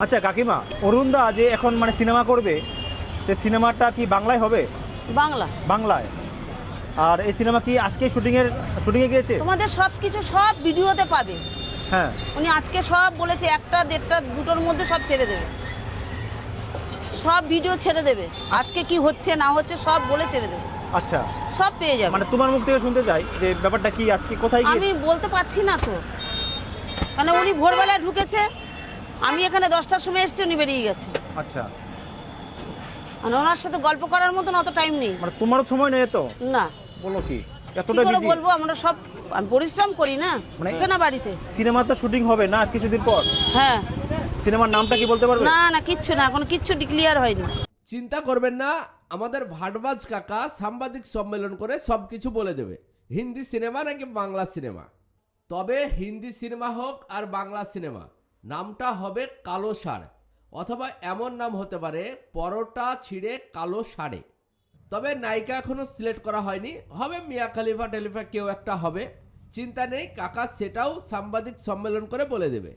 আচ্ছা কাকিমা, অরুণদা যে এখন মানে সিনেমা করবে, সে সিনেমাটা কি বাংলায় হবে? বাংলা। বাংলায়। আর এই সিনেমা কি আজকে শুটিংয়ে গিয়েছে? তোমাদের সব কিছু সব ভিডিওতে পাবে। হ্যাঁ। উনি আজকে সব বলেছে, একটা দেড়টা দুটোর মধ্যে সব ছেড়ে দেবে, সব ভিডিও ছেড়ে দেবে, আজকে কি হচ্ছে না হচ্ছে সব বলে ছেড়ে দেবে। আচ্ছা, সব পেয়ে যাবে। মানে তোমার মুখ থেকে শুনতে চাই যে ব্যাপারটা কি, আজকে কোথায় গিয়ে? আমি বলতে পারছি না তো, মানে উনি ভোরবেলায় ঢুকেছে, আমি এখানে 10টার সময় এসেছি, উনি বেরিয়ে গেছে। আচ্ছা, মানে ওনার সাথে গল্প করার মতন অত টাইম নেই। মানে তোমারও সময় নেই তো? না। বলো কি, কি এতটা করে বিজি? বলবো, আমরা সব আমি পরিশ্রম করি না, মানে কেনা বাড়িতে। সিনেমা তো শুটিং হবে না আর কিছুদিন পর? হ্যাঁ। সিনেমার নামটা কি বলতে পারবে? না না, কিচ্ছু না, এখন কিচ্ছু ডিক্লিয়ার হয়নি। চিন্তা করবেন না, আমাদের ভাটবাজ কাকা সাংবাদিক সম্মেলন করে সব কিছু বলে দেবে। হিন্দি সিনেমা নাকি বাংলা সিনেমা। তবে হিন্দি সিনেমা হোক আর বাংলা সিনেমা, নামটা হবে কালো ষাঁড়, অথবা এমন নাম হতে পারে পরোটা ছিঁড়ে কালো ষাঁড়ে। তবে নায়িকা এখনো সিলেক্ট করা হয়নি, হবে মিয়া খলিফা টেলিফা কেউ একটা হবে। চিন্তা নেই, কাকা সেটাও সাংবাদিক সম্মেলন করে বলে দেবে।